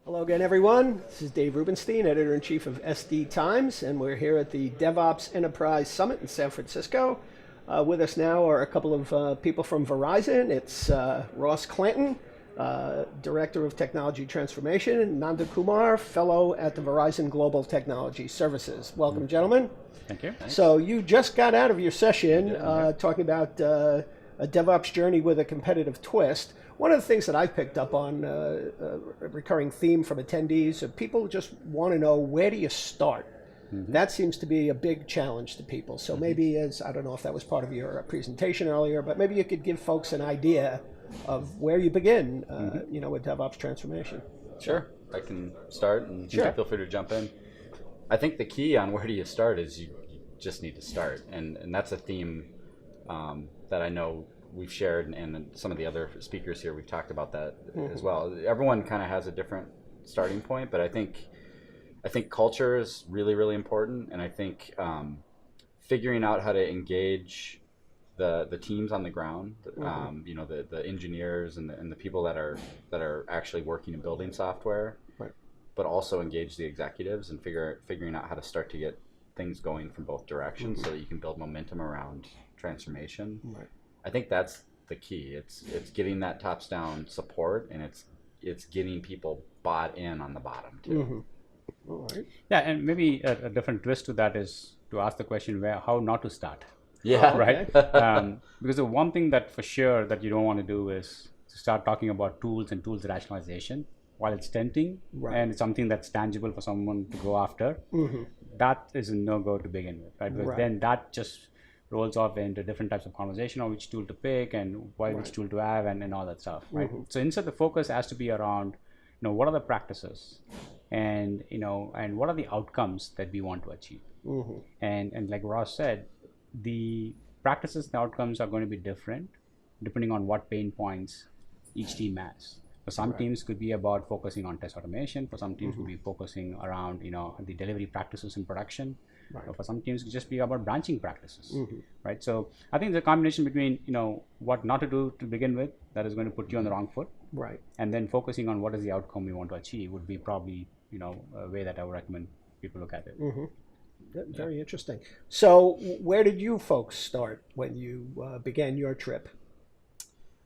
Hello again, everyone. This is Dave Rubenstein, Editor-in-Chief of SD Times, and we're here at the DevOps Enterprise Summit in San Francisco. With us now are a couple of people from Verizon. It's RossClanton, Director of Technology Transformation, and Nanda Kumar, Fellow at the Verizon Global Technology Services. Welcome, gentlemen. Thank you. So you just got out of your session talking about a DevOps journey with a competitive twist. One of the things that I've picked up on, a recurring theme from attendees, people just want to know, where do you start? That seems to be a big challenge to people. So maybe, I don't know if that was part of your presentation earlier, but maybe you could give folks an idea of where you begin, with DevOps transformation. Sure, I can start, and you can feel free to jump in. I think the key on where do you start is you just need to start, and that's a theme that I know we've shared, and some of the other speakers here, we've talked about that as well. Everyone kind of has a different starting point, but I think culture is really, really important, and I think figuring out how to engage the teams on the ground, the engineers and the people that are actually working and building software, but also engage the executives and figuring out how to start to get things going from both directions so that you can build momentum around transformation. I think that's the key. It's getting that tops down support, and it's getting people bought in on the bottom too. All right. Yeah, and maybe a different twist to that is to ask the question how not to start. Yeah. Right. Because the one thing that for sure that you don't want to do is to start talking about tools and tools rationalization while it's tempting and it's something that's tangible for someone to go after. That is a no-go to begin with, right? Because then that just rolls off into different types of conversation on which tool to pick and which tool to have and all that stuff, right? So instead, the focus has to be around, what are the practices, and and what are the outcomes that we want to achieve. And like Ross said, the practices and outcomes are going to be different depending on what pain points each team has. For some teams, could be about focusing on test automation. For some teams, could be focusing around the delivery practices in production. Or for some teams, it could just be about branching practices, right? So I think the combination between what not to do to begin with that is going to put you on the wrong foot, and then focusing on what is the outcome we want to achieve would be probably a way that I would recommend people look at it. Very interesting. So where did you folks start when you began your trip?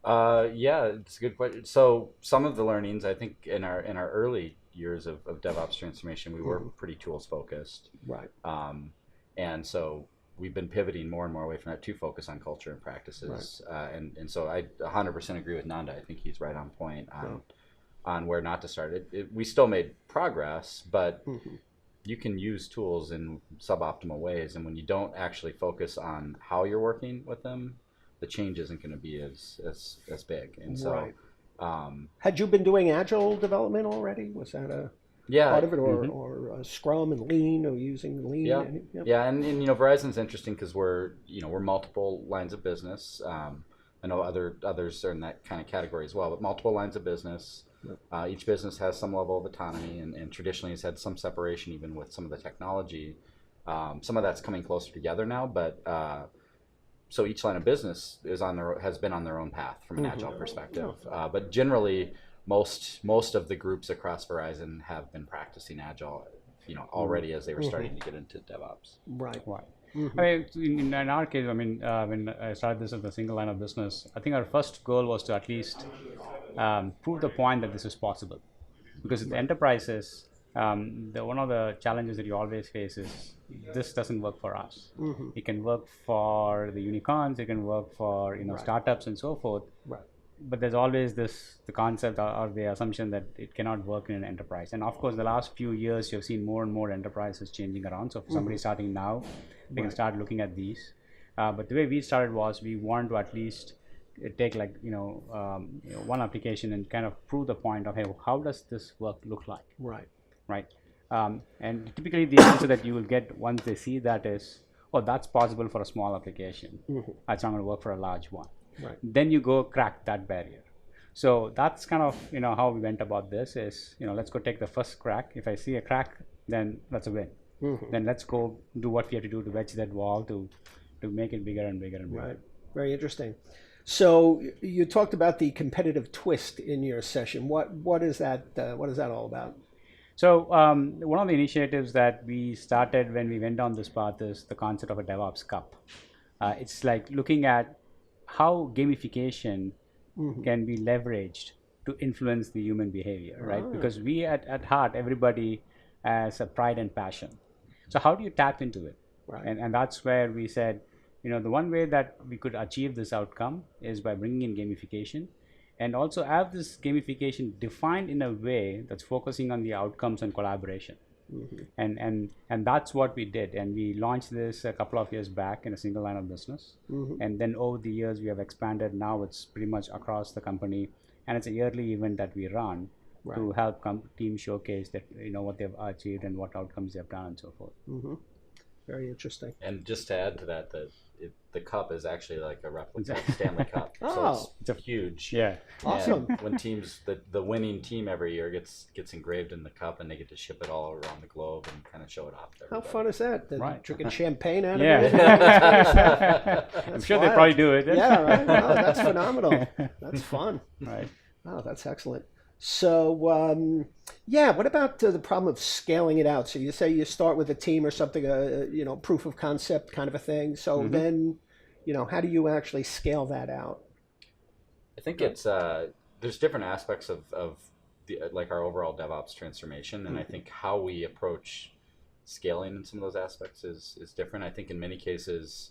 It's a good question. So some of the learnings, I think, in our early years of DevOps transformation, we were pretty tools focused, and so we've been pivoting more and more away from that to focus on culture and practices. And so I 100% agree with Nanda. I think he's right on point on where not to start. We still made progress, but you can use tools in suboptimal ways, and when you don't actually focus on how you're working with them, the change isn't going to be as big. And so had you been doing agile development already? Was that a part of it, or Scrum and Lean, or using Lean? And Verizon's interesting because we're multiple lines of business. I know others are in that kind of category as well, but multiple lines of business. Each business has some level of autonomy, and traditionally has had some separation even with some of the technology. Some of that's coming closer together now, but so each line of business has been on their own path from an agile perspective. But generally, most of the groups across Verizon have been practicing agile, already as they were starting to get into DevOps. I mean, in our case, when I started this as a single line of business, I think our first goal was to at least prove the point that this is possible. Because with enterprises, one of the challenges that you always face is this doesn't work for us. It can work for the unicorns, it can work for startups and so forth. But there's always the concept or the assumption that it cannot work in an enterprise. And of course, the last few years, you've seen more and more enterprises changing around. So for somebody starting now, they can start looking at these. But the way we started was we wanted to at least take one application and kind of prove the point of, hey, how does this work look like? Right. And typically the answer that you will get once they see that is, oh, that's possible for a small application. That's not going to work for a large one. Then you go crack that barrier. So that's kind of how we went about this is, let's go take the first crack. If I see a crack, then that's a win. Then let's go do what we have to do to wedge that wall to make it bigger and bigger and bigger. Very interesting. So you talked about the competitive twist in your session. What is that? What is that all about? So one of the initiatives that we started when we went down this path is the concept of a DevOps Cup. It's like looking at how gamification can be leveraged to influence the human behavior, right? Because we at heart, everybody has a pride and passion. So how do you tap into it? Right. And that's where we said, the one way that we could achieve this outcome is by bringing in gamification, and also have this gamification defined in a way that's focusing on the outcomes and collaboration. And that's what we did, and we launched this a couple of years back in a single line of business, and then over the years we have expanded. Now it's pretty much across the company, and it's a yearly event that we run to help teams showcase that what they've achieved and what outcomes they've done and so forth. Very interesting. And just to add to that, the cup is actually like a replica of the Stanley Cup. Oh. So it's huge. Yeah. Awesome. And when teams, the winning team every year gets engraved in the cup, and they get to ship it all around the globe and kind of show it off to How everybody. fun is that? Right. Drinking champagne out of Yeah. it? I'm sure wild. they probably do it. Yeah, right. Oh, that's phenomenal. That's fun. Right. Oh, that's excellent. So, what about the problem of scaling it out? So you say you start with a team or something, proof of concept kind of a thing. So then, how do you actually scale that out? I think it's there's different aspects of like our overall DevOps transformation, and I think how we approach scaling in some of those aspects is different. I think in many cases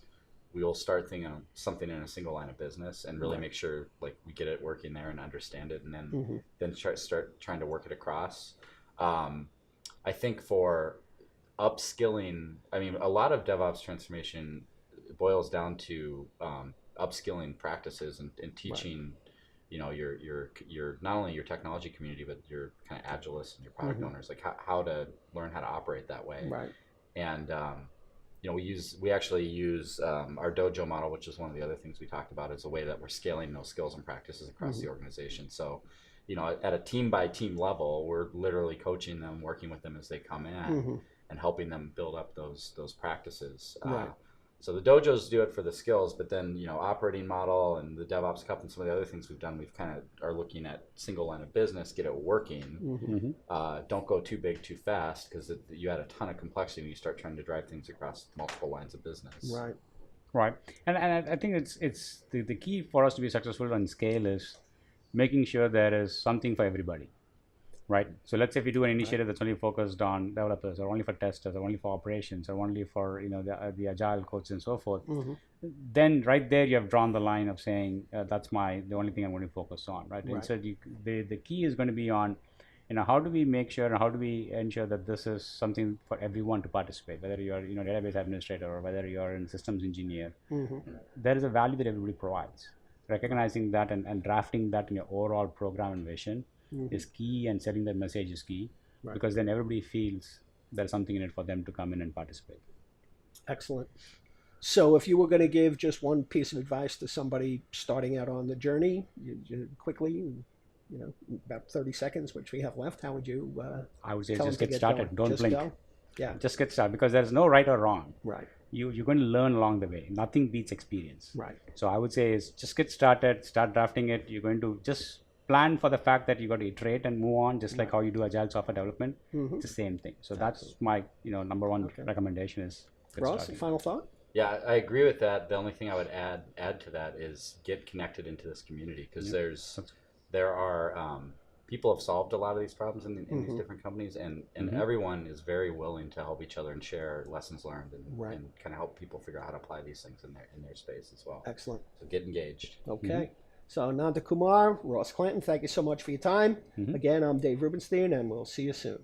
we will start thinking of something in a single line of business and really make sure like we get it working there and understand it, and then start trying to work it across. I think for upskilling, I mean, a lot of DevOps transformation boils down to upskilling practices and teaching, your not only your technology community but your kind of agilists and your product owners, like how to learn how to operate that way. Right. And we actually use our dojo model, which is one of the other things we talked about, as a way that we're scaling those skills and practices across the organization. So, at a team by team level, we're literally coaching them, working with them as they come in, and helping them build up those practices. Right. So the dojos do it for the skills, but then operating model and the DevOps Cup and some of the other things we've done, we've kind of are looking at single line of business, get it working. Don't go too big too fast, because you add a ton of complexity when you start trying to drive things across multiple lines of business. Right. Right. And I think it's the key for us to be successful on scale is making sure there is something for everybody. Right. So let's say if you do an initiative that's only focused on developers, or only for testers, or only for operations, or only for the agile coach and so forth, then right there you have drawn the line of saying that's the only thing I'm going to focus on. Right. Instead, the key is going to be on how do we make sure, and how do we ensure that this is something for everyone to participate, whether you're database administrator or whether you're a systems engineer. There is a value that everybody provides. Recognizing that and drafting that in your overall program and vision is key, and setting that message is key, because then everybody feels there's something in it for them to come in and participate. Excellent. So if you were going to give just one piece of advice to somebody starting out on the journey, you quickly, about 30 seconds, which we have left, how would you I would say tell just them to get started. going? Don't Just blink. go? Yeah. Just get started, because there's no right or wrong. Right. You're going to learn along the way. Nothing beats experience. Right. So I would say is just get started, start drafting it. You're going to just plan for the fact that you got to iterate and move on, just like how you do agile software development. It's the same thing. So that's my number one recommendation is get Ross, started. final thought? Yeah, I agree with that. The only thing I would add to that is get connected into this community, because there are people have solved a lot of these problems in these different companies, and everyone is very willing to help each other and share lessons learned and kind of help people figure out how to apply these things in their space as well. Excellent. So get engaged. Okay. So Nanda Kumar, RossClanton, thank you so much for your time. Again, I'm Dave Rubenstein, and we'll see you soon.